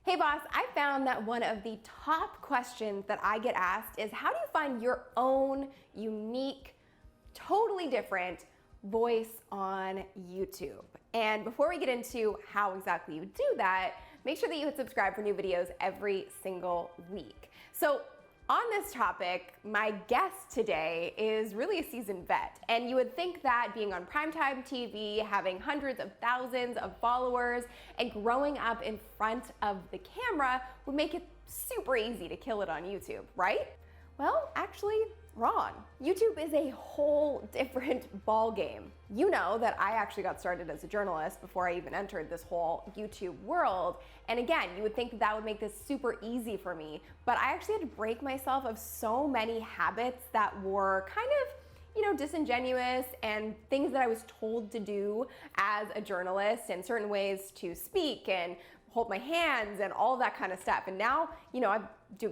Hey boss, I found that one of the top questions that I get asked is how do you find your own unique, totally different voice on YouTube? And before we get into how exactly you do that, make sure that you hit subscribe for new videos every single week. So on this topic, my guest today is really a seasoned vet. And you would think that being on primetime TV, having hundreds of thousands of followers, and growing up in front of the camera would make it super easy to kill it on YouTube, right? Well, actually, wrong. YouTube is a whole different ball game. You know that I actually got started as a journalist before I even entered this whole YouTube world. And again, you would think that that would make this super easy for me, but I actually had to break myself of so many habits that were kind of, disingenuous and things that I was told to do as a journalist and certain ways to speak and hold my hands and all that kind of stuff. And now, I've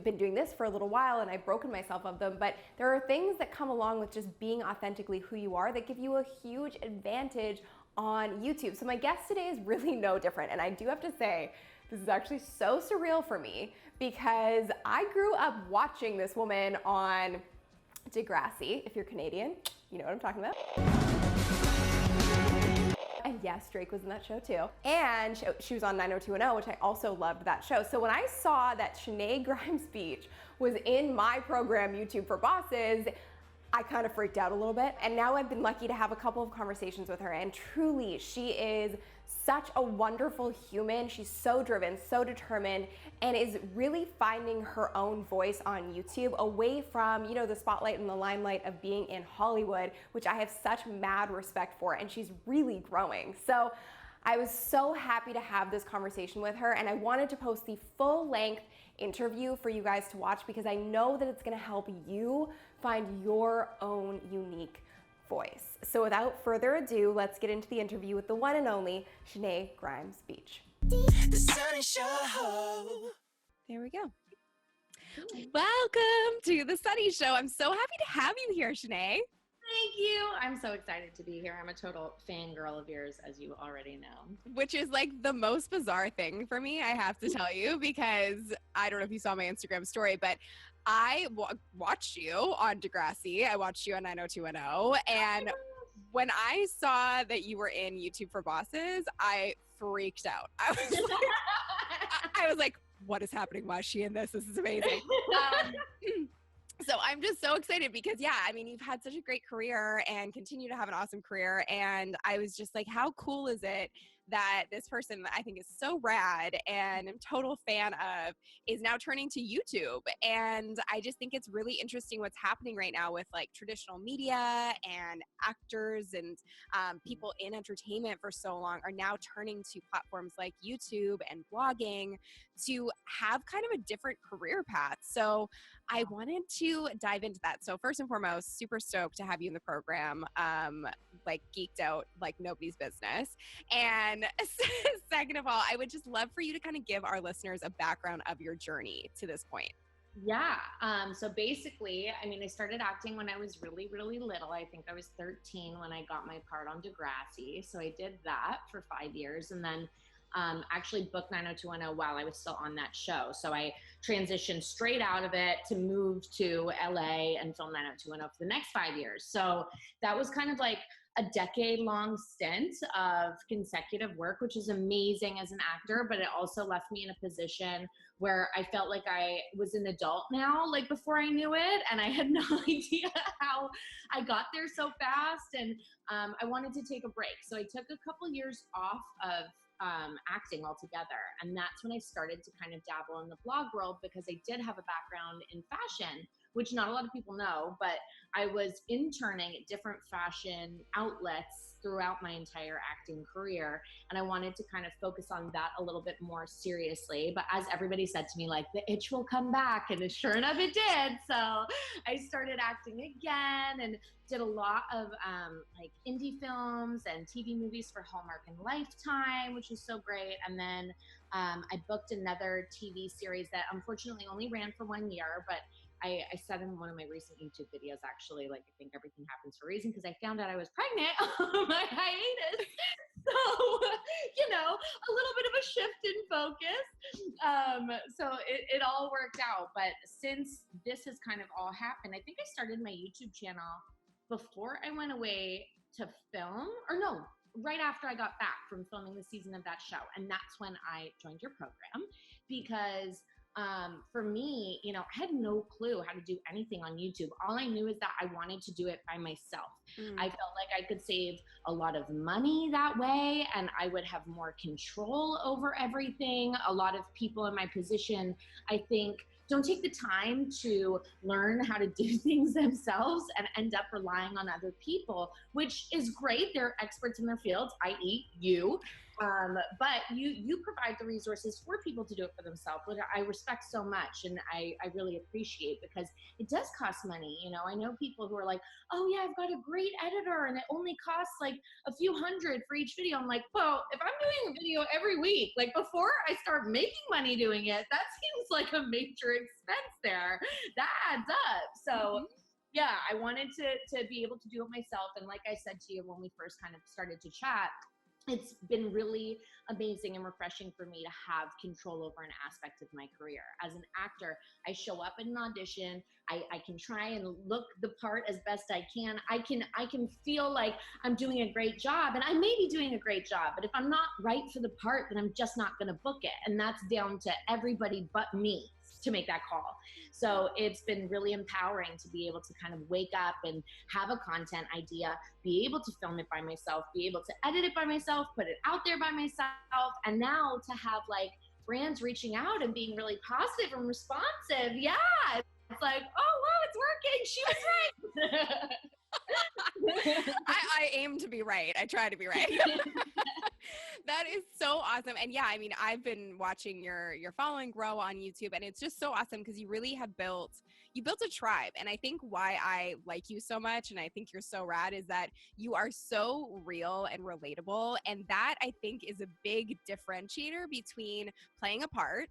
been doing this for a little while and I've broken myself of them, but there are things that come along with just being authentically who you are that give you a huge advantage on YouTube. So my guest today is really no different. And I do have to say, this is actually so surreal for me because I grew up watching this woman on Degrassi. If you're Canadian, you know what I'm talking about. And yes, Drake was in that show too. And she was on 90210, which I also loved that show. So when I saw that Shenae Grimes Beach was in my program, YouTube for Bosses, I kind of freaked out a little bit. And now I've been lucky to have a couple of conversations with her. And truly, she is such a wonderful human. She's so driven, so determined, and is really finding her own voice on YouTube away from, the spotlight and the limelight of being in Hollywood, which I have such mad respect for. And she's really growing. So I was so happy to have this conversation with her, and I wanted to post the full-length interview for you guys to watch because I know that it's gonna help you find your own unique voice. So without further ado, let's get into the interview with the one and only Shenae Grimes Beach. The Sunny Show. There we go. Welcome to the Sunny Show. I'm so happy to have you here, Shenae. Thank you. I'm so excited to be here. I'm a total fangirl of yours, as you already know. Which is like the most bizarre thing for me, I have to tell you, because I don't know if you saw my Instagram story, but I watched you on Degrassi. I watched you on 90210. And when I saw that you were in YouTube for Bosses, I freaked out. I was like, what is happening? Why is she in this? This is amazing. So I'm just so excited because, you've had such a great career and continue to have an awesome career. And I was just like, how cool is it that this person that I think is so rad and I'm a total fan of is now turning to YouTube. And I just think it's really interesting what's happening right now with like traditional media and actors and people in entertainment for so long are now turning to platforms like YouTube and blogging to have kind of a different career path. So I wanted to dive into that. So first and foremost, super stoked to have you in the program, geeked out like nobody's business. And second of all, I would just love for you to kind of give our listeners a background of your journey to this point. Yeah. So basically, I started acting when I was really, really little. I think I was 13 when I got my part on Degrassi. So I did that for 5 years and then actually booked 90210 while I was still on that show. So I transitioned straight out of it to move to LA and film 90210 for the next 5 years. So that was kind of like a decade-long stint of consecutive work, which is amazing as an actor, but it also left me in a position where I felt like I was an adult now, like before I knew it, and I had no idea how I got there so fast, and I wanted to take a break. So I took a couple years off of acting altogether, and that's when I started to kind of dabble in the blog world because I did have a background in fashion, which not a lot of people know, but I was interning at different fashion outlets throughout my entire acting career. And I wanted to kind of focus on that a little bit more seriously. But as everybody said to me, like, the itch will come back. And sure enough, it did. So I started acting again and did a lot of indie films and TV movies for Hallmark and Lifetime, which was so great. And then I booked another TV series that unfortunately only ran for 1 year, but I said in one of my recent YouTube videos, actually, like, I think everything happens for a reason, because I found out I was pregnant on my hiatus. So, you know, a little bit of a shift in focus. So it all worked out. But since this has kind of all happened, I think I started my YouTube channel before I went away to film, or no, right after I got back from filming the season of that show. And that's when I joined your program, because for me, you know, I had no clue how to do anything on YouTube. All I knew is that I wanted to do it by myself. I felt like I could save a lot of money that way, and I would have more control over everything. A lot of people in my position, I think, don't take the time to learn how to do things themselves and end up relying on other people, which is great. They're experts in their fields, i.e. you. But you provide the resources for people to do it for themselves, which I respect so much, and I really appreciate, because it does cost money. You know, I know people who are like, oh yeah, I've got a great editor and it only costs like a few $100 for each video. I'm like, well, if I'm doing a video every week, like before I start making money doing it, that seems like a major expense there. That adds up. So yeah, I wanted to be able to do it myself. And like I said to you when we first kind of started to chat, it's been really amazing and refreshing for me to have control over an aspect of my career. As an actor, I show up in an audition. I can try and look the part as best I can. I can feel like I'm doing a great job, and I may be doing a great job, but if I'm not right for the part, then I'm just not going to book it. And that's down to everybody but me to make that call. So it's been really empowering to be able to kind of wake up and have a content idea, be able to film it by myself, be able to edit it by myself, put it out there by myself, and now to have like brands reaching out and being really positive and responsive. Yeah, it's like, oh wow, it's working. She was right. I aim to be right. I try to be right. That is so awesome. And yeah, I mean, I've been watching your following grow on YouTube, and it's just so awesome because you really have built a tribe. And I think why I like you so much, and I think you're so rad, is that you are so real and relatable. And that, I think, is a big differentiator between playing a part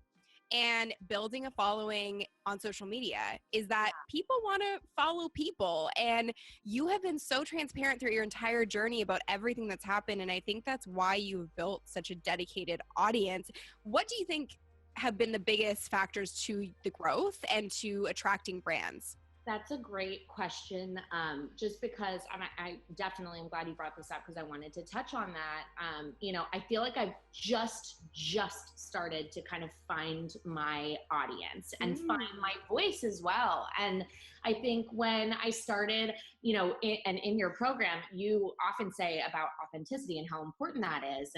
and building a following on social media, is that people want to follow people. And you have been so transparent through your entire journey about everything that's happened. And I think that's why you've built such a dedicated audience. What do you think have been the biggest factors to the growth and to attracting brands? That's a great question. Just because I definitely am glad you brought this up, because I wanted to touch on that. You know, I feel like I've just started to kind of find my audience and find my voice as well. And I think when I started, you know, in your program, you often say about authenticity and how important that is.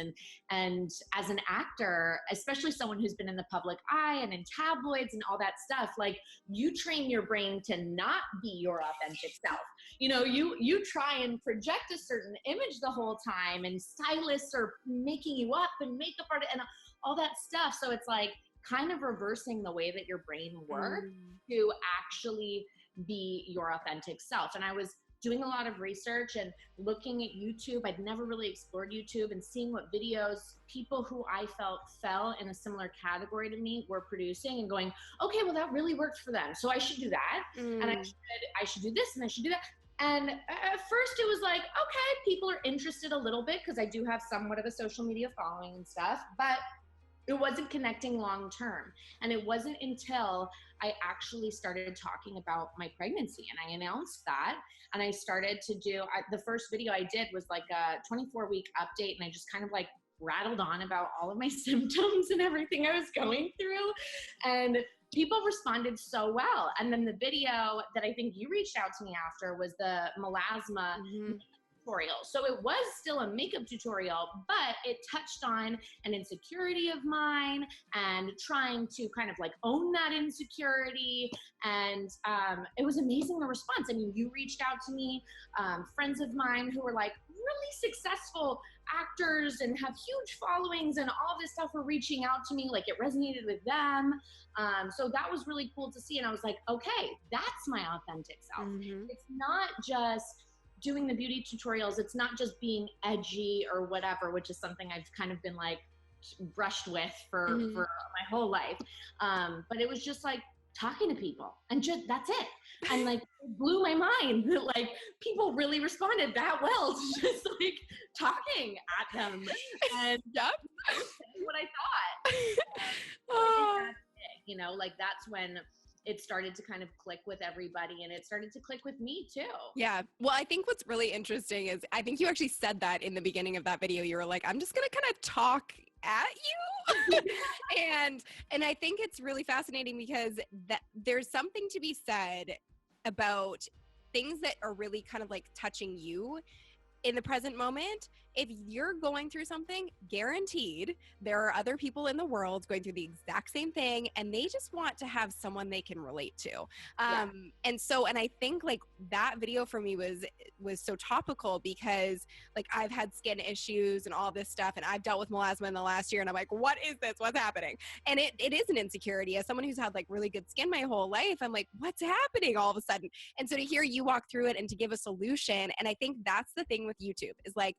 And as an actor, especially someone who's been in the public eye and in tabloids and all that stuff, like, you train your brain to not be your authentic self. You know, you try and project a certain image the whole time, and stylists are making you up, and makeup artists and all that stuff. So it's like kind of reversing the way that your brain works to actually be your authentic self. And I was doing a lot of research and looking at YouTube. I'd never really explored YouTube, and seeing what videos people who I felt fell in a similar category to me were producing, and going, okay, well, that really worked for them, so I should do that. And I should do this, and I should do that. And at first it was like, okay, people are interested a little bit because I do have somewhat of a social media following and stuff, but it wasn't connecting long term. And it wasn't until I actually started talking about my pregnancy, and I announced that, and I started to do, the first video I did was like a 24-week update, and I just kind of like rattled on about all of my symptoms and everything I was going through. And people responded so well. And then the video that I think you reached out to me after was the melasma tutorial. So it was still a makeup tutorial, but it touched on an insecurity of mine and trying to kind of like own that insecurity. And it was amazing, the response. I mean, you reached out to me, friends of mine who were like really successful actors and have huge followings and all this stuff were reaching out to me, like it resonated with them. So that was really cool to see. And I was like, okay, that's my authentic self. It's not just doing the beauty tutorials. It's not just being edgy or whatever, which is something I've kind of been like brushed with for my whole life. But it was just like talking to people, and just that's it. And like it blew my mind that like people really responded that well to just like talking at them. And Yep. what I thought. So I think that's it, you know, like that's when it started to kind of click with everybody, and it started to click with me too. Yeah. Well, I think what's really interesting is I think you actually said that in the beginning of that video. You were like, I'm just going to kind of talk at you. and I think it's really fascinating because that there's something to be said about things that are really kind of like touching you in the present moment. If you're going through something, guaranteed there are other people in the world going through the exact same thing, and they just want to have someone they can relate to. And I think like that video for me was so topical because like I've had skin issues and all this stuff, and I've dealt with melasma in the last year, and I'm like, what is this? What's happening? And it is an insecurity. As someone who's had like really good skin my whole life, I'm like, what's happening all of a sudden? And so to hear you walk through it and to give a solution, and I think that's the thing with YouTube is like,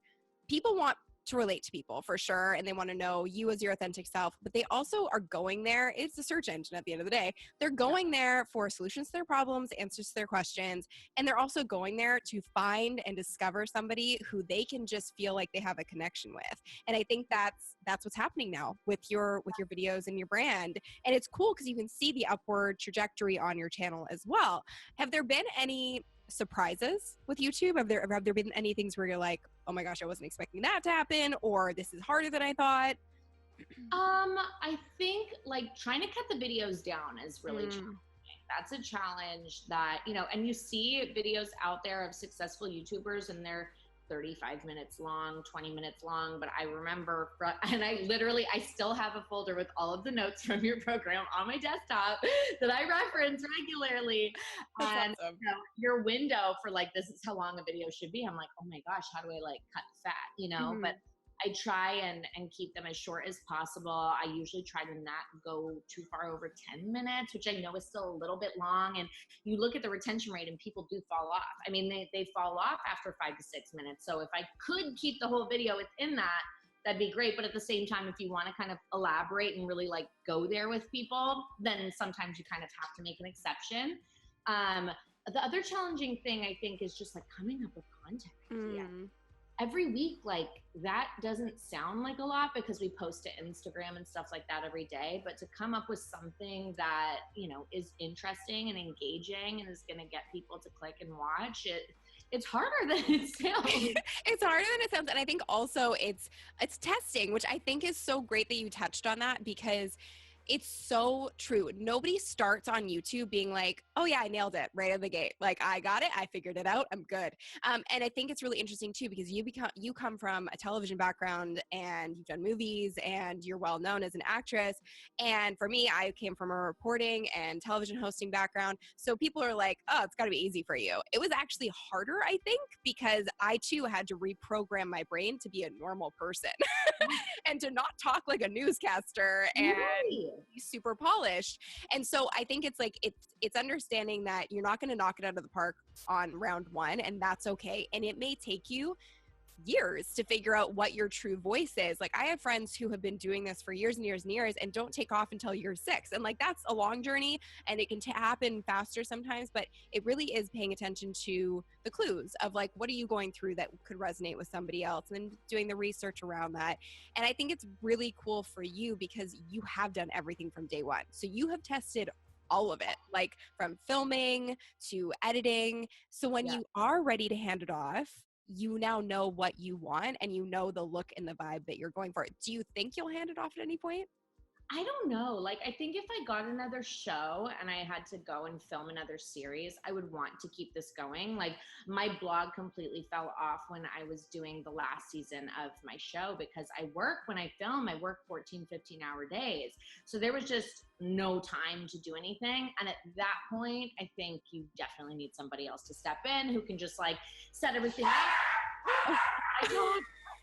people want to relate to people for sure, and they want to know you as your authentic self, but they also are going there. It's a search engine at the end of the day. They're going there for solutions to their problems, answers to their questions, and they're also going there to find and discover somebody who they can just feel like they have a connection with. And I think that's what's happening now with your videos and your brand. And it's cool because you can see the upward trajectory on your channel as well. Have there been any surprises with YouTube? Have there been any things where you're like, oh my gosh, I wasn't expecting that to happen, or this is harder than I thought? I think like trying to cut the videos down is really challenging. That's a challenge that, you know, and you see videos out there of successful YouTubers and they're 35 minutes long, 20 minutes long. But I remember, and I still have a folder with all of the notes from your program on my desktop that I reference regularly. That's and awesome. you know, your window for like, this is how long a video should be. I'm like, oh my gosh, how do I like cut fat, you know? But I try and keep them as short as possible. I usually try to not go too far over 10 minutes, which I know is still a little bit long. And you look at the retention rate and people do fall off. I mean, they fall off after 5 to 6 minutes. So if I could keep the whole video within that, that'd be great. But at the same time, if you want to kind of elaborate and really like go there with people, then sometimes you kind of have to make an exception. The other challenging thing I think is just like coming up with content ideas. Every week, like that doesn't sound like a lot because we post to Instagram and stuff like that every day, but to come up with something that, you know, is interesting and engaging and is going to get people to click and watch it's harder than it sounds. It's harder than it sounds. And I think also it's testing, which I think is so great that you touched on that, because it's so true. Nobody starts on YouTube being like, oh yeah, I nailed it right out of the gate. Like I got it, I figured it out, I'm good. And I think it's really interesting too, because you come from a television background and you've done movies and you're well known as an actress. And for me, I came from a reporting and television hosting background. So people are like, oh, it's gotta be easy for you. It was actually harder, I think, because I too had to reprogram my brain to be a normal person and to not talk like a newscaster and be super polished. And so I think it's like it's understanding that you're not going to knock it out of the park on round one, and that's okay. And it may take you years to figure out what your true voice is. Like I have friends who have been doing this for years and years and years and don't take off until year 6. And like that's a long journey, and it can happen faster sometimes, but it really is paying attention to the clues of like, what are you going through that could resonate with somebody else, and then doing the research around that. And I think it's really cool for you because you have done everything from day one. So you have tested all of it, like from filming to editing. So when you are ready to hand it off, you now know what you want and you know the look and the vibe that you're going for. Do you think you'll hand it off at any point? I don't know. Like, I think if I got another show and I had to go and film another series, I would want to keep this going. Like, my blog completely fell off when I was doing the last season of my show because when I film, I work 14, 15-hour days. So there was just no time to do anything. And at that point, I think you definitely need somebody else to step in who can just like set everything up.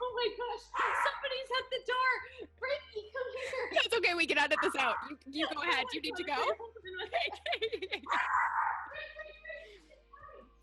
Oh my gosh, somebody's at the door. Frankie, come here. That's okay, we can edit this out. You go ahead, you need to go.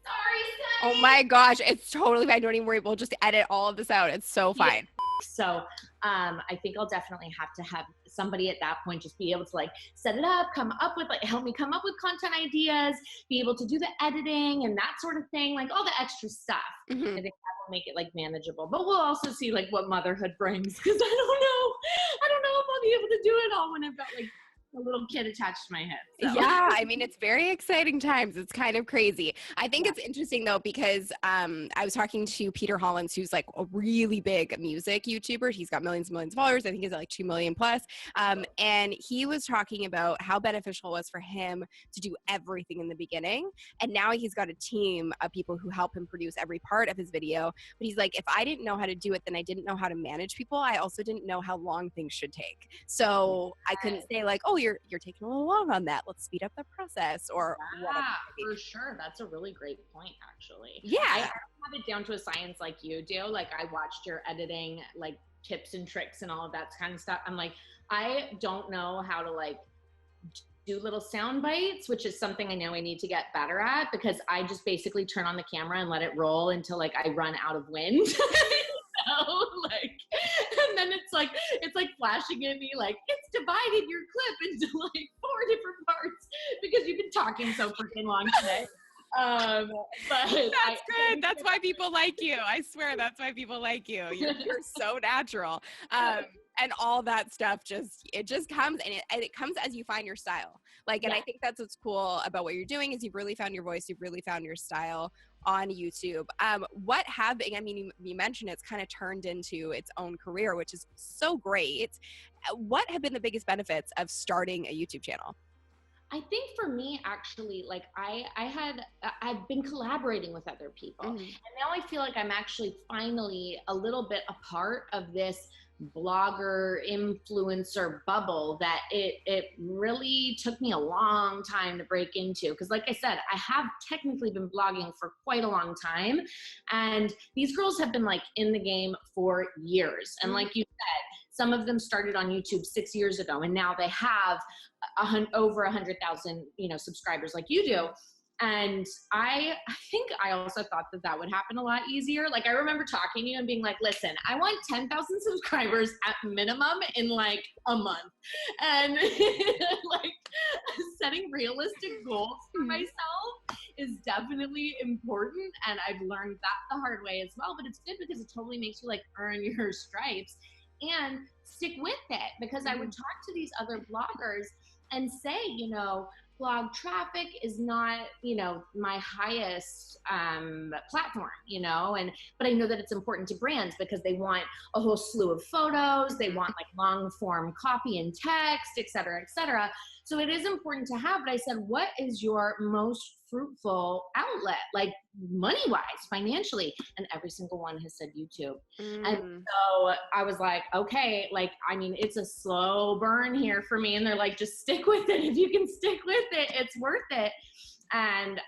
Sorry, oh my gosh, it's totally fine. Don't even worry, we'll just edit all of this out. It's so fine. So I think I'll definitely have to have somebody at that point just be able to like set it up, come up with like help me come up with content ideas, be able to do the editing and that sort of thing, like all the extra stuff. I think that will make it like manageable. But we'll also see like what motherhood brings, because I don't know if I'll be able to do it all when I've got like a little kid attached to my head. So. Yeah, I mean, it's very exciting times. It's kind of crazy. I think it's interesting though, because I was talking to Peter Hollins, who's like a really big music YouTuber. He's got millions and millions of followers. I think he's at like 2 million plus. And he was talking about how beneficial it was for him to do everything in the beginning. And now he's got a team of people who help him produce every part of his video. But he's like, if I didn't know how to do it, then I didn't know how to manage people. I also didn't know how long things should take. So I couldn't say like, oh, you're taking a little long on that. Let's speed up the process or whatever. For sure. That's a really great point, actually. Yeah. I have it down to a science like you do. Like I watched your editing, like tips and tricks and all of that kind of stuff. I'm like, I don't know how to like do little sound bites, which is something I know I need to get better at, because I just basically turn on the camera and let it roll until like I run out of wind. So, like, and then it's like flashing at me like it's divided your clip into like 4 different parts because you've been talking so freaking long today. But that's good. That's why people like you. I swear that's why people like you. You're so natural. And all that stuff it just comes, and it comes as you find your style. Like, and I think that's what's cool about what you're doing is you've really found your voice. You've really found your style on YouTube. You mentioned it's kind of turned into its own career, which is so great. What have been the biggest benefits of starting a YouTube channel? I think for me, actually, like I've been collaborating with other people, and now I feel like I'm actually finally a little bit a part of this blogger influencer bubble that it really took me a long time to break into, because like I said, I have technically been blogging for quite a long time, and these girls have been like in the game for years, and like you said, some of them started on YouTube 6 years ago, and now they have over 100,000 subscribers like you do. And I think I also thought that would happen a lot easier. Like I remember talking to you and being like, listen, I want 10,000 subscribers at minimum in like a month. And like setting realistic goals for myself is definitely important. And I've learned that the hard way as well, but it's good because it totally makes you like earn your stripes and stick with it. Because I would talk to these other bloggers and say, blog traffic is not, my highest platform, but I know that it's important to brands because they want a whole slew of photos. They want like long form copy and text, et cetera, et cetera. So it is important to have, but I said, what is your most fruitful outlet, like money-wise, financially? And every single one has said YouTube. And so I was like, okay, like, I mean, it's a slow burn here for me. And they're like, just stick with it. If you can stick with it, it's worth it. And,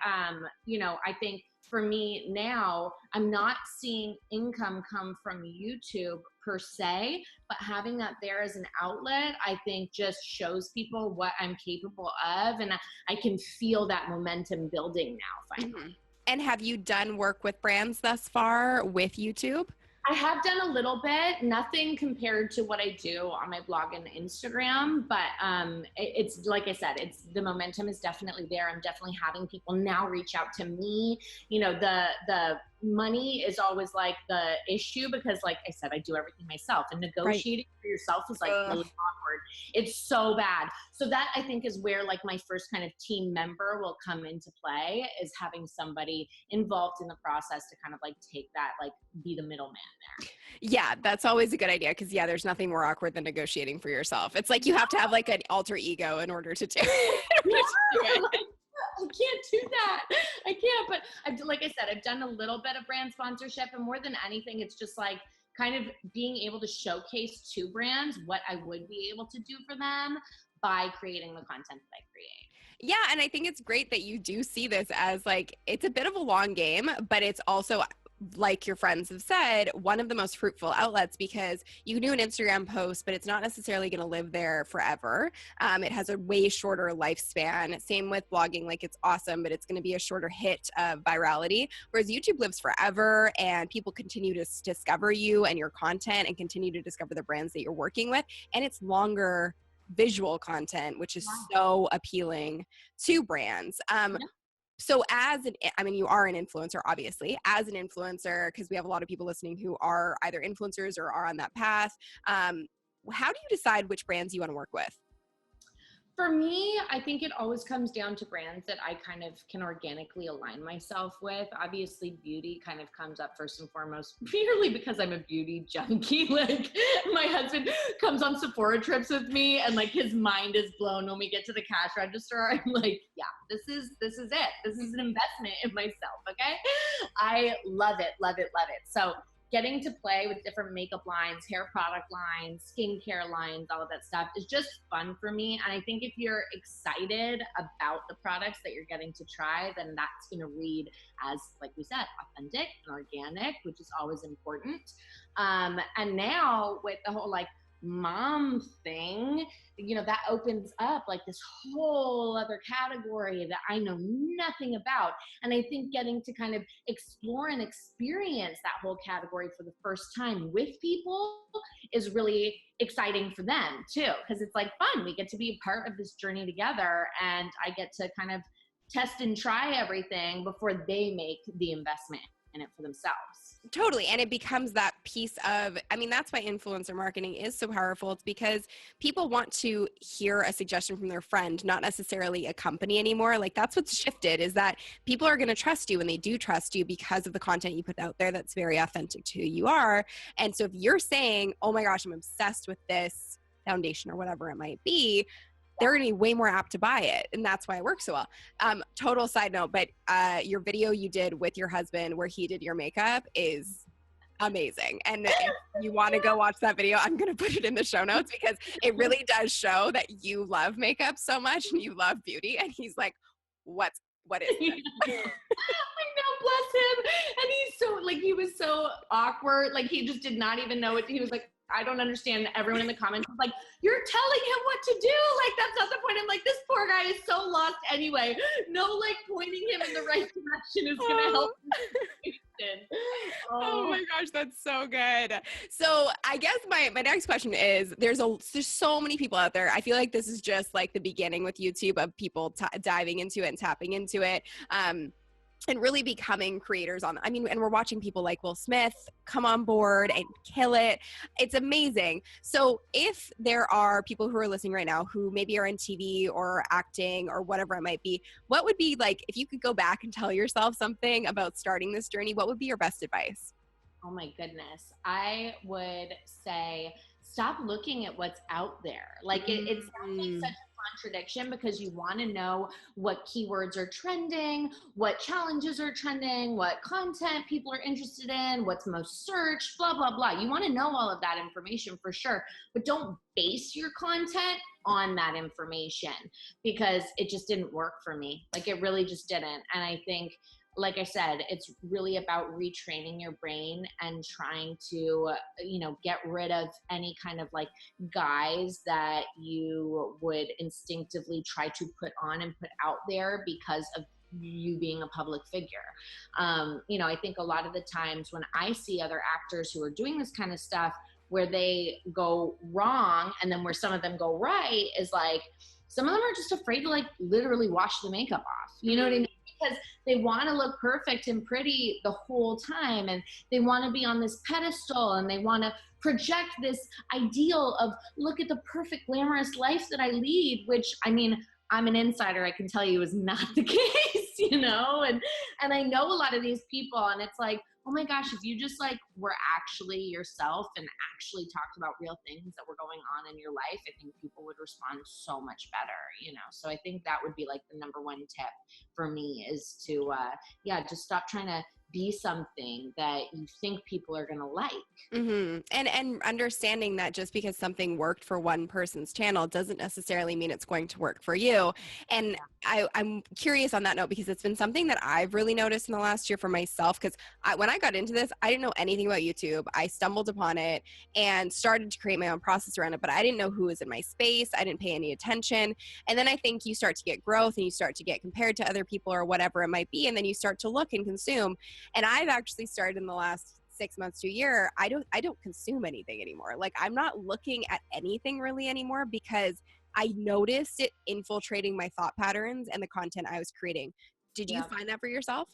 I think for me now, I'm not seeing income come from YouTube per se, but having that there as an outlet, I think just shows people what I'm capable of. And I can feel that momentum building now finally. And have you done work with brands thus far with YouTube? I have done a little bit, nothing compared to what I do on my blog and Instagram, but it's like I said, the momentum is definitely there. I'm definitely having people now reach out to me. The money is always like the issue because like I said, I do everything myself, and negotiating for yourself is like really awkward. It's so bad. So that I think is where like my first kind of team member will come into play, is having somebody involved in the process to kind of like take that, like be the middleman there. Yeah, that's always a good idea because there's nothing more awkward than negotiating for yourself. It's like you have to have like an alter ego in order to do it. I can't do that. I can't, but like I said, I've done a little bit of brand sponsorship, and more than anything, it's just like kind of being able to showcase to brands what I would be able to do for them by creating the content that I create. Yeah, and I think it's great that you do see this as like, it's a bit of a long game, but it's also like your friends have said, one of the most fruitful outlets, because you can do an Instagram post, but it's not necessarily going to live there forever. It has a way shorter lifespan. Same with blogging, like it's awesome, but it's going to be a shorter hit of virality. Whereas YouTube lives forever, and people continue to discover you and your content and continue to discover the brands that you're working with. And it's longer visual content, which is so appealing to brands. So you are an influencer, obviously. As an influencer, because we have a lot of people listening who are either influencers or are on that path, how do you decide which brands you want to work with? For me, I think it always comes down to brands that I kind of can organically align myself with. Obviously, beauty kind of comes up first and foremost, purely because I'm a beauty junkie. Like, my husband comes on Sephora trips with me, and like his mind is blown when we get to the cash register. I'm like, yeah, this is it. This is an investment in myself. Okay, I love it, love it, love it. So getting to play with different makeup lines, hair product lines, skincare lines, all of that stuff is just fun for me. And I think if you're excited about the products that you're getting to try, then that's going to read as, like we said, authentic and organic, which is always important. And now with the whole like mom thing, you know, that opens up like this whole other category that I know nothing about. And I think getting to kind of explore and experience that whole category for the first time with people is really exciting for them too, because it's like fun. We get to be a part of this journey together, and I get to kind of test and try everything before they make the investment in it for themselves. Totally. And it becomes that piece of, that's why influencer marketing is so powerful. It's because people want to hear a suggestion from their friend, not necessarily a company anymore. Like, that's what's shifted, is that people are going to trust you, and they do trust you because of the content you put out there that's very authentic to who you are. And so if you're saying, oh my gosh, I'm obsessed with this foundation or whatever it might be, they're going to be way more apt to buy it. And that's why it works so well. Total side note, but your video you did with your husband where he did your makeup is amazing. And if you want to go watch that video, I'm going to put it in the show notes, because it really does show that you love makeup so much and you love beauty. And he's like, what is this? I know, bless him. And he's so, like, he was so awkward. Like, he just did not even know what, he was like, I don't understand. Everyone in the comments was like, you're telling him what to do. Like, that's not the point. I'm like, this poor guy is so lost anyway. No, like, pointing him in the right direction is going to help him. Oh my gosh, that's so good. So I guess my next question is, there's so many people out there. I feel like this is just like the beginning with YouTube of people diving into it and tapping into it. And really becoming creators and we're watching people like Will Smith come on board and kill it. It's amazing. So if there are people who are listening right now who maybe are in TV or acting or whatever it might be, what would be, like, if you could go back and tell yourself something about starting this journey, what would be your best advice? Oh my goodness. I would say, stop looking at what's out there. Like, it sounds like such a contradiction, because you want to know what keywords are trending, what challenges are trending, what content people are interested in, what's most searched, blah, blah, blah. You want to know all of that information for sure, but don't base your content on that information, because it just didn't work for me. Like, it really just didn't. And I think, like I said, it's really about retraining your brain and trying to, get rid of any kind of like guise that you would instinctively try to put on and put out there because of you being a public figure. I think a lot of the times when I see other actors who are doing this kind of stuff where they go wrong and then where some of them go right, is like, some of them are just afraid to like literally wash the makeup off. You know what I mean? Because they want to look perfect and pretty the whole time, and they want to be on this pedestal, and they want to project this ideal of, look at the perfect glamorous life that I lead, which, I'm an insider, I can tell you, is not the case, and I know a lot of these people, and it's like, oh my gosh, if you just like were actually yourself and actually talked about real things that were going on in your life, I think people would respond so much better, So I think that would be like the number one tip for me, is to, just stop trying to be something that you think people are going to like. And understanding that just because something worked for one person's channel doesn't necessarily mean it's going to work for you. And I'm curious on that note, because it's been something that I've really noticed in the last year for myself, because when I got into this, I didn't know anything about YouTube. I stumbled upon it and started to create my own process around it, but I didn't know who was in my space. I didn't pay any attention. And then I think you start to get growth and you start to get compared to other people or whatever it might be, and then you start to look and consume. And I've actually started in the last 6 months to a year, I don't consume anything anymore. Like, I'm not looking at anything really anymore, because I noticed it infiltrating my thought patterns and the content I was creating. Did you find that for yourself?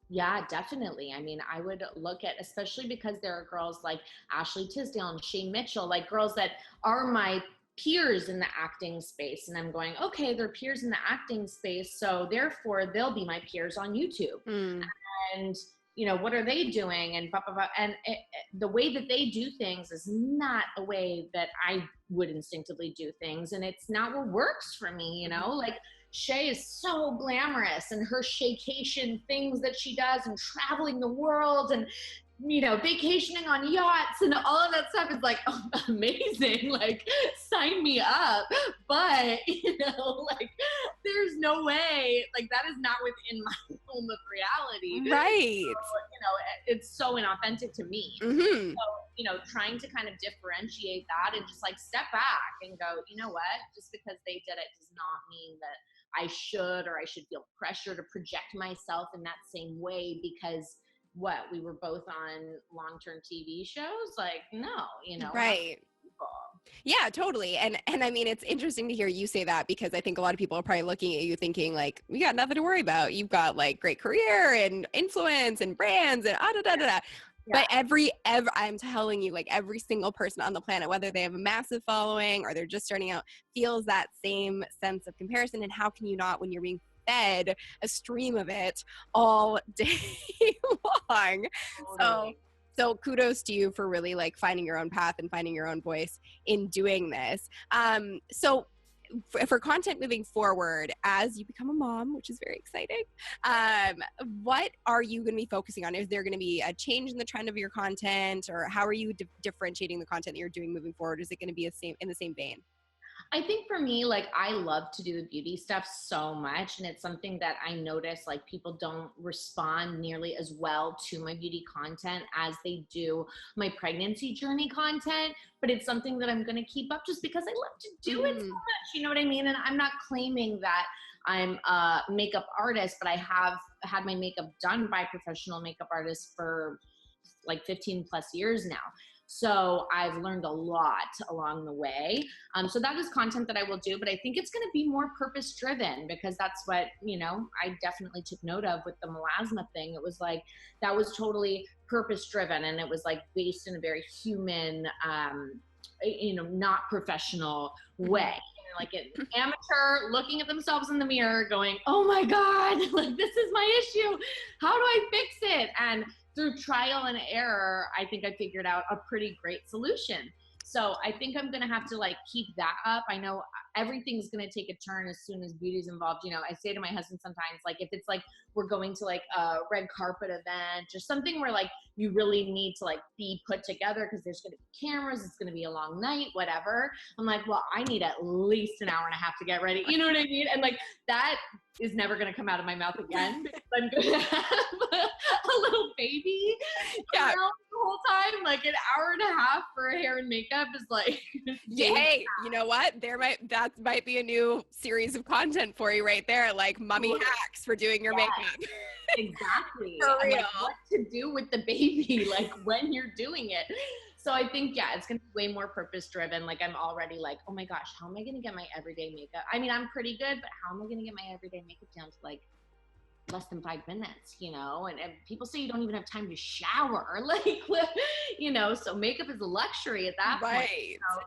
Yeah, definitely. I mean, I would look at, especially because there are girls like Ashley Tisdale and Shay Mitchell, like girls that are my peers in the acting space. And I'm going, okay, they're peers in the acting space, so therefore they'll be my peers on YouTube. And you know, what are they doing? And blah, blah, blah. And the way that they do things is not a way that I would instinctively do things. And it's not what works for me, you know? Like, Shay is so glamorous, and her Shaycation things that she does, and traveling the world, and, you know, vacationing on yachts and all of that stuff is like, oh, amazing. Like, sign me up. But, you know, like, there's no way, like, that is not within my realm of reality. Right. So, you know, it's so inauthentic to me. So, you know, trying to kind of differentiate that and just like step back and go, you know what, just because they did it does not mean that I should feel pressure to project myself in that same way, because we were both on long-term TV shows. Like, no, you know. Right. Yeah, totally. And I mean, it's interesting to hear you say that, because I think a lot of people are probably looking at you thinking like, we got nothing to worry about. You've got like great career and influence and brands and da da da da. But I'm telling you, like, every single person on the planet, whether they have a massive following or they're just starting out, feels that same sense of comparison. And how can you not, when you're being fed a stream of it all day long? Totally. So kudos to you for really like finding your own path and finding your own voice in doing this. So for content moving forward, as you become a mom, which is very exciting, what are you going to be focusing on? Is there going to be a change in the trend of your content, or how are you differentiating the content that you're doing moving forward? Is it going to be in the same vein? I think for me, like, I love to do the beauty stuff so much. And it's something that I notice, like, people don't respond nearly as well to my beauty content as they do my pregnancy journey content. But it's something that I'm going to keep up just because I love to do it so much. You know what I mean? And I'm not claiming that I'm a makeup artist, but I have had my makeup done by professional makeup artists for like 15 plus years now. So I've learned a lot along the way. So that is content that I will do, but I think it's going to be more purpose driven, because that's what, you know, I definitely took note of with the melasma thing. It was like, that was totally purpose driven, and it was like based in a very human, you know, not professional way. Like an amateur looking at themselves in the mirror going, oh my God, like, this is my issue. How do I fix it? And through trial and error, I think I figured out a pretty great solution. So I think I'm going to have to like keep that up. I know everything's going to take a turn as soon as beauty's involved. You know, I say to my husband sometimes, like, if it's like we're going to like a red carpet event or something where like you really need to like be put together because there's going to be cameras, it's going to be a long night, whatever. I'm like, well, I need at least an hour and a half to get ready. You know what I mean? And like, that is never going to come out of my mouth again, because I'm going to have a little baby around the whole time. Like, an hour and a half for hair and makeup is like, hey, you know what? That might be a new series of content for you right there, like mummy hacks for doing your makeup. Exactly. For real. Like, what to do with the baby, like when you're doing it. So I think, yeah, it's going to be way more purpose driven. Like, I'm already like, oh my gosh, how am I going to get my everyday makeup? I mean, I'm pretty good, but how am I going to get my everyday makeup down to like less than 5 minutes, you know? And people say you don't even have time to shower. Like, you know, so makeup is a luxury at that point. So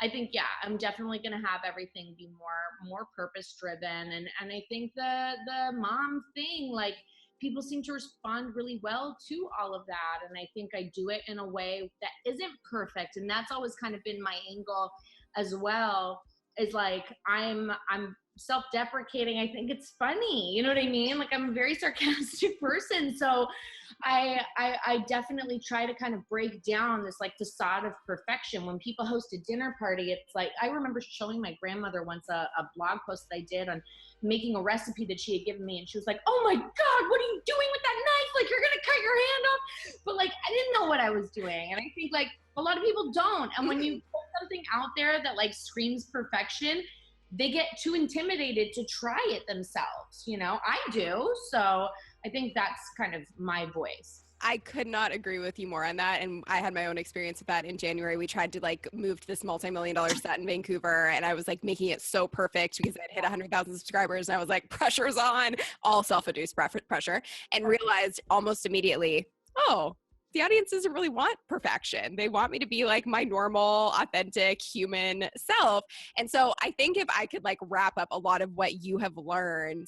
I think, yeah, I'm definitely going to have everything be more purpose driven. And I think the mom thing, like, people seem to respond really well to all of that. And I think I do it in a way that isn't perfect. And that's always kind of been my angle as well, is like, I'm self-deprecating. I think it's funny. You know what I mean? Like, I'm a very sarcastic person. So I definitely try to kind of break down this like facade of perfection. When people host a dinner party, it's like, I remember showing my grandmother once a blog post that I did on making a recipe that she had given me. And she was like, oh my God, what are you doing with that knife? Like, you're going to cut your hand off. But like, I didn't know what I was doing. And I think like a lot of people don't. And when you put something out there that like screams perfection, they get too intimidated to try it themselves. You know, I do. So I think that's kind of my voice. I could not agree with you more on that. And I had my own experience with that in January. We tried to like move to this multi-million-dollar set in Vancouver, and I was like making it so perfect because I'd hit 100,000 subscribers, and I was like, pressure's on, all self-induced pressure, and realized almost immediately, oh, the audience doesn't really want perfection. They want me to be like my normal, authentic human self. And so I think if I could like wrap up a lot of what you have learned,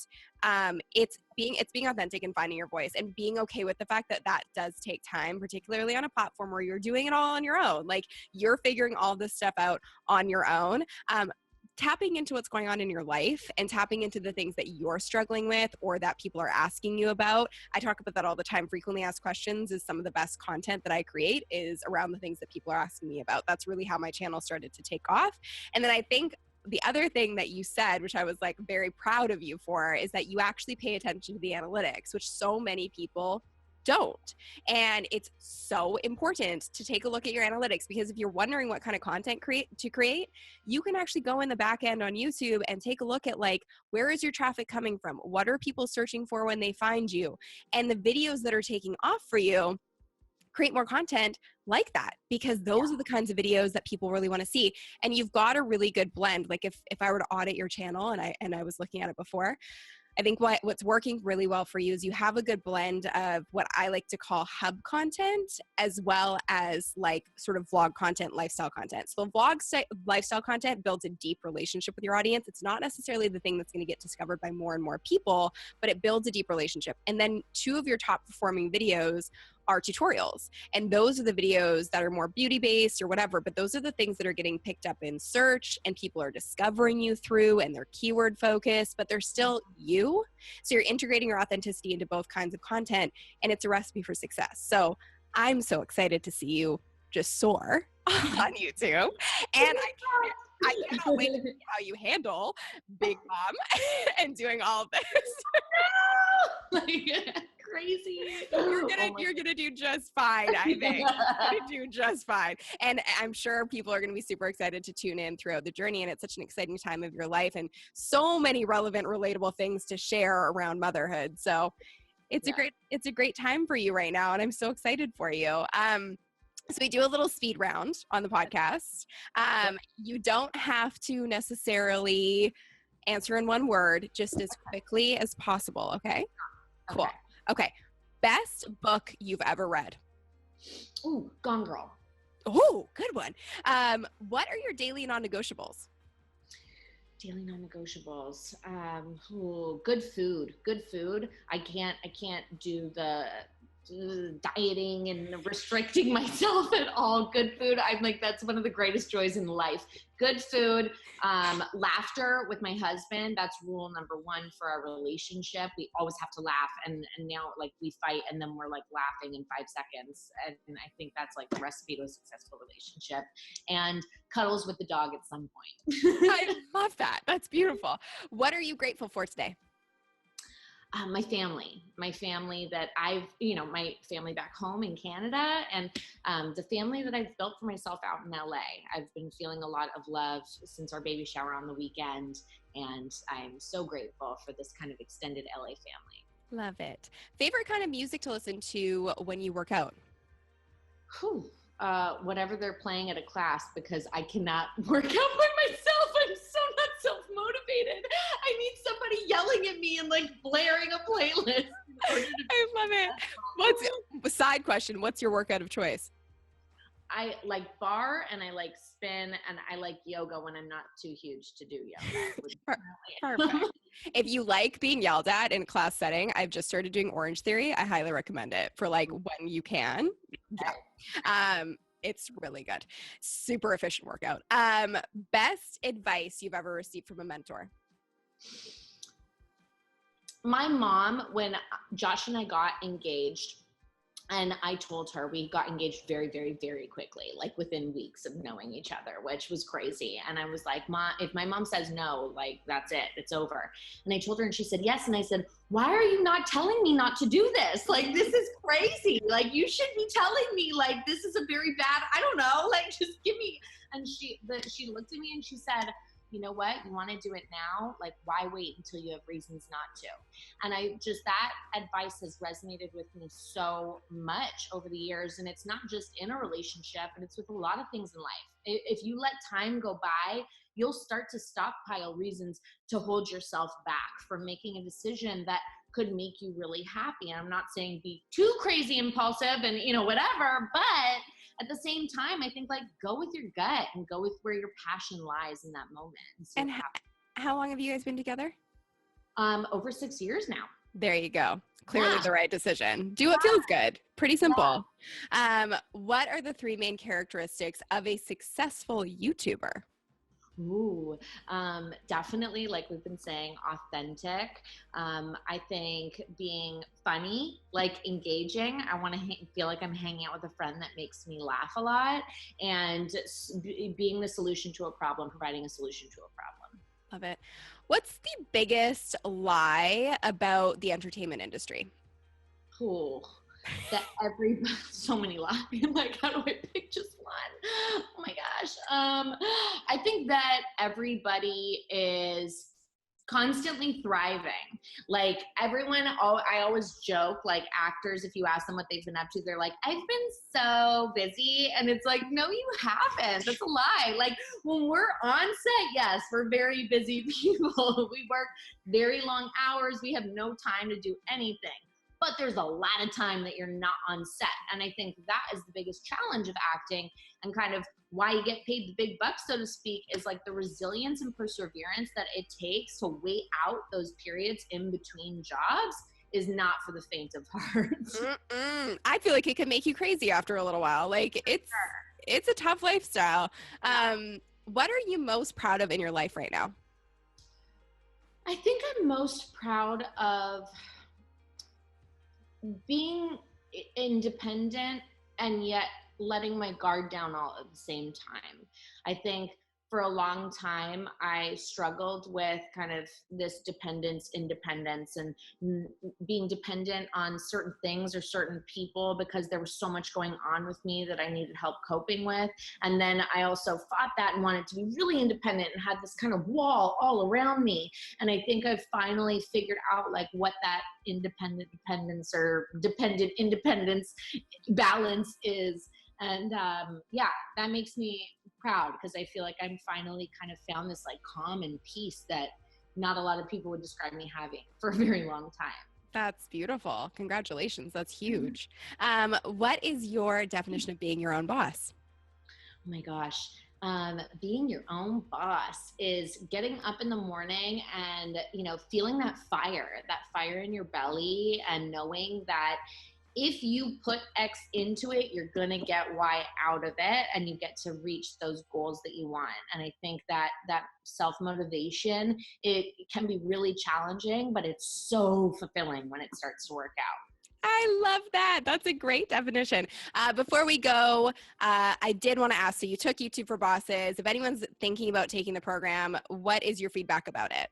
it's being authentic and finding your voice, and being okay with the fact that that does take time, particularly on a platform where you're doing it all on your own. Like, you're figuring all this stuff out on your own. Tapping into what's going on in your life and tapping into the things that you're struggling with or that people are asking you about. I talk about that all the time. Frequently asked questions is some of the best content that I create is around the things that people are asking me about. That's really how my channel started to take off. And then I think the other thing that you said, which I was like very proud of you for, is that you actually pay attention to the analytics, which so many people don't. And it's so important to take a look at your analytics, because if you're wondering what kind of content to create, you can actually go in the back end on YouTube and take a look at like, where is your traffic coming from? What are people searching for when they find you? And the videos that are taking off for you, create more content like that, because those are the kinds of videos that people really want to see. And you've got a really good blend. Like if I were to audit your channel, and I was looking at it before, I think what's working really well for you is you have a good blend of what I like to call hub content, as well as like sort of vlog content, lifestyle content. So the lifestyle content builds a deep relationship with your audience. It's not necessarily the thing that's going to get discovered by more and more people, but it builds a deep relationship. And then 2 of your top performing videos are tutorials. And those are the videos that are more beauty based or whatever, but those are the things that are getting picked up in search and people are discovering you through, and they're keyword focused, but they're still you. So you're integrating your authenticity into both kinds of content, and it's a recipe for success. So I'm so excited to see you just soar on YouTube. And I cannot wait to see how you handle Big Mom and doing all of this. Crazy. You're gonna do just fine, I think. You're gonna do just fine. And I'm sure people are gonna be super excited to tune in throughout the journey. And it's such an exciting time of your life, and so many relevant, relatable things to share around motherhood. So it's a great time for you right now, and I'm so excited for you. So we do a little speed round on the podcast. You don't have to necessarily answer in one word, just as quickly as possible. Okay? Cool. Okay. Best book you've ever read? Ooh, Gone Girl. Oh, good one. What are your daily non-negotiables? Daily non-negotiables. Good food. Good food. I can't do the dieting and restricting myself at all. Good food. I'm like, that's one of the greatest joys in life. Good food, laughter with my husband. That's rule number 1 for our relationship. We always have to laugh. And now like we fight and then we're like laughing in 5 seconds. And I think that's like the recipe to a successful relationship. And cuddles with the dog at some point. I love that. That's beautiful. What are you grateful for today? My family that my family back home in Canada, and the family that I've built for myself out in LA. I've been feeling a lot of love since our baby shower on the weekend, and I'm so grateful for this kind of extended LA family. Love it. Favorite kind of music to listen to when you work out? Whatever they're playing at a class, because I cannot work out by myself. I'm so not self-motivated. I need somebody yelling at me and like blaring a playlist. I love it. Side question, what's your workout of choice? I like bar, and I like spin, and I like yoga when I'm not too huge to do yoga. Perfect. If you like being yelled at in a class setting, I've just started doing Orange Theory. I highly recommend it for like when you can. Yeah. It's really good. Super efficient workout. Best advice you've ever received from a mentor? My mom, when Josh and I got engaged, and I told her we got engaged very, very, very quickly, like within weeks of knowing each other, which was crazy. And I was like, Ma, if my mom says no, like that's it, it's over. And I told her and she said yes. And I said, why are you not telling me not to do this? Like, this is crazy. Like, you should be telling me, like, this is a very bad, I don't know, like, just give me. And she looked at me and she said, you know what, you want to do it now? Like, why wait until you have reasons not to? And that advice has resonated with me so much over the years. And it's not just in a relationship, but it's with a lot of things in life. If you let time go by, you'll start to stockpile reasons to hold yourself back from making a decision that could make you really happy. And I'm not saying be too crazy impulsive and, whatever, but at the same time, I think, like, go with your gut and go with where your passion lies in that moment. And how long have you guys been together? Over 6 years now. There you go. Clearly Yeah. the right decision. Do what feels good. Pretty simple. What are the 3 main characteristics of a successful YouTuber? Ooh, definitely, like we've been saying, authentic. I think being funny, like engaging. I want to feel like I'm hanging out with a friend that makes me laugh a lot, and being the solution to a problem, providing a solution to a problem. Love it. What's the biggest lie about the entertainment industry? Ooh, that so many lies. Like, how do I pick just one? Oh my gosh. I think that everybody is constantly thriving. Like, I always joke, like, actors, if you ask them what they've been up to, they're like, I've been so busy. And it's like, no, you haven't. That's a lie. Like, when we're on set, yes, we're very busy people. We work very long hours. We have no time to do anything. But there's a lot of time that you're not on set. And I think that is the biggest challenge of acting, and kind of why you get paid the big bucks, so to speak, is like the resilience and perseverance that it takes to wait out those periods in between jobs is not for the faint of heart. I feel like it could make you crazy after a little while. Like, it's a tough lifestyle. What are you most proud of in your life right now? I think I'm most proud of being independent and yet letting my guard down all at the same time. I think for a long time, I struggled with kind of this independence, and being dependent on certain things or certain people because there was so much going on with me that I needed help coping with. And then I also fought that and wanted to be really independent and had this kind of wall all around me. And I think I've finally figured out, like, what that independent dependence or dependent independence balance is. And that makes me proud, because I feel like I'm finally kind of found this, like, calm and peace that not a lot of people would describe me having for a very long time. That's beautiful. Congratulations. That's huge. What is your definition of being your own boss? Oh my gosh. Being your own boss is getting up in the morning and, feeling that fire in your belly, and knowing that if you put X into it, you're going to get Y out of it, and you get to reach those goals that you want. And I think that self-motivation, it can be really challenging, but it's so fulfilling when it starts to work out. I love that. That's a great definition. Before we go, I did want to ask, so you took YouTube for Bosses. If anyone's thinking about taking the program, what is your feedback about it?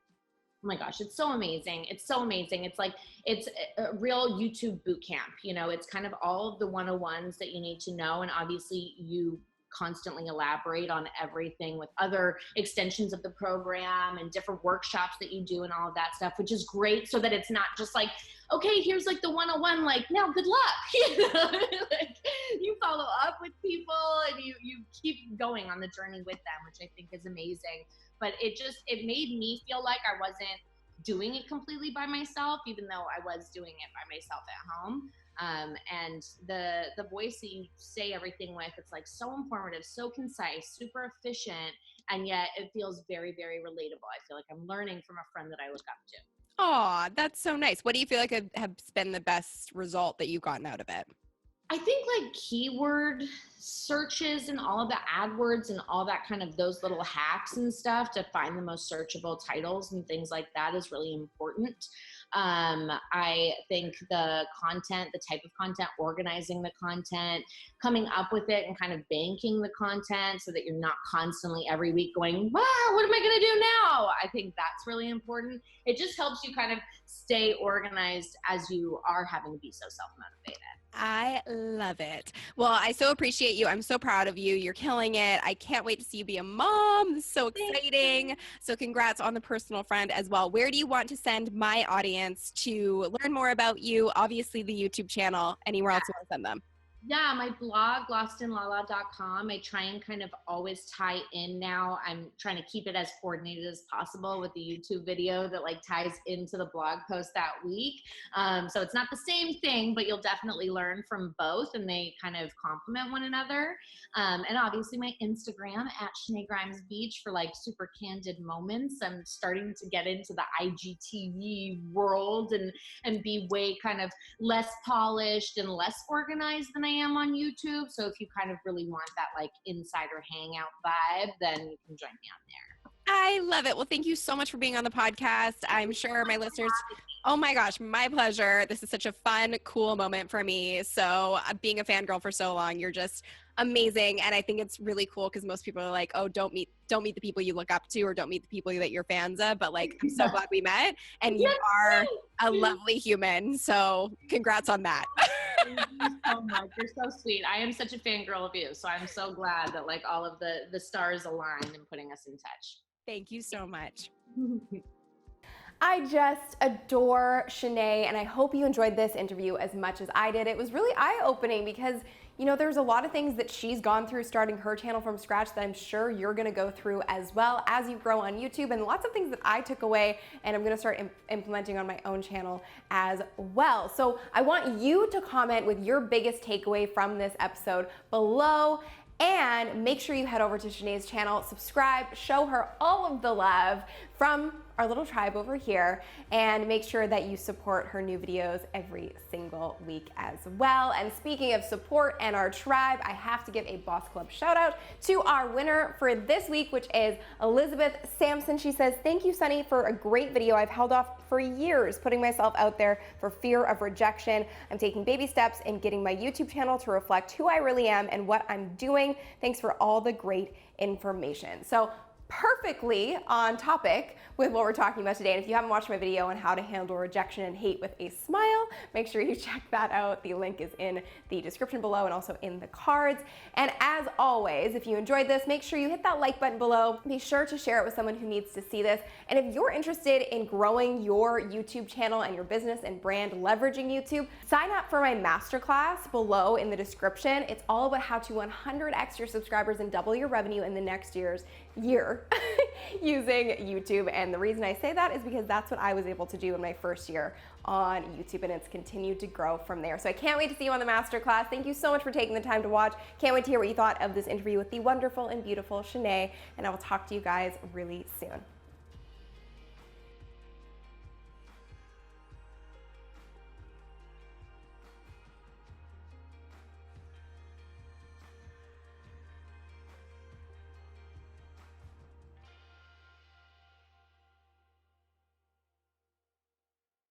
Oh my gosh, it's so amazing. It's so amazing. It's like, it's a real YouTube boot camp. It's kind of all of the 101s that you need to know. And obviously you constantly elaborate on everything with other extensions of the program and different workshops that you do and all of that stuff, which is great, so that it's not just like, okay, here's like the 101, like, now good luck. Like, you follow up with people and you keep going on the journey with them, which I think is amazing. But it made me feel like I wasn't doing it completely by myself, even though I was doing it by myself at home. And the voice that you say everything with, it's like so informative, so concise, super efficient, and yet it feels very, very relatable. I feel like I'm learning from a friend that I look up to. Oh, that's so nice. What do you feel like has been the best result that you've gotten out of it? I think, like, keyword searches and all of the AdWords and all that kind of those little hacks and stuff to find the most searchable titles and things like that is really important. I think the content, the type of content, organizing the content, coming up with it and kind of banking the content so that you're not constantly every week going, wow, what am I going to do now? I think that's really important. It just helps you kind of stay organized as you are having to be so self-motivated. I love it. Well, I so appreciate you. I'm so proud of you. You're killing it. I can't wait to see you be a mom. This is so exciting. So congrats on the personal front as well. Where do you want to send my audience to learn more about you? Obviously the YouTube channel. Anywhere else you want to send them? Yeah, my blog, lostandlala.com. I try and kind of always tie in now. I'm trying to keep it as coordinated as possible with the YouTube video that like ties into the blog post that week. So it's not the same thing, but you'll definitely learn from both and they kind of complement one another. And obviously my Instagram at Shenae Grimes Beach for like super candid moments. I'm starting to get into the IGTV world and be way kind of less polished and less organized than I am on YouTube. So if you kind of really want that like insider hangout vibe, then you can join me on there. I love it. Well, thank you so much for being on the podcast. I'm sure my listeners, oh my gosh, my pleasure. This is such a fun, cool moment for me. So being a fangirl for so long, you're just amazing. And I think it's really cool because most people are like, oh, don't meet the people you look up to or don't meet the people that you're fans of. But like, I'm so glad we met and you are a lovely human. So congrats on that. Thank you so much. You're so sweet. I am such a fangirl of you. So I'm so glad that like all of the stars aligned in putting us in touch. Thank you so much. I just adore Shenae, and I hope you enjoyed this interview as much as I did. It was really eye-opening because, you know, there's a lot of things that she's gone through starting her channel from scratch that I'm sure you're gonna go through as well as you grow on YouTube, and lots of things that I took away and I'm gonna start implementing on my own channel as well. So I want you to comment with your biggest takeaway from this episode below. And make sure you head over to Shenae's channel, subscribe, show her all of the love from our little tribe over here, and make sure that you support her new videos every single week as well. And speaking of support and our tribe, I have to give a Boss Club shout out to our winner for this week, which is Elizabeth Sampson. She says, thank you, Sunny, for a great video. I've held off for years putting myself out there for fear of rejection. I'm taking baby steps in getting my YouTube channel to reflect who I really am and what I'm doing. Thanks for all the great information. So perfectly on topic with what we're talking about today. And if you haven't watched my video on how to handle rejection and hate with a smile, make sure you check that out. The link is in the description below and also in the cards. And as always, if you enjoyed this, make sure you hit that like button below. Be sure to share it with someone who needs to see this. And if you're interested in growing your YouTube channel and your business and brand leveraging YouTube, sign up for my masterclass below in the description. It's all about how to 100x your subscribers and double your revenue in the next year using YouTube. And the reason I say that is because that's what I was able to do in my first year on YouTube, and it's continued to grow from there. So I can't wait to see you on the masterclass. Thank you so much for taking the time to watch. Can't wait to hear what you thought of this interview with the wonderful and beautiful Shenae, and I will talk to you guys really soon.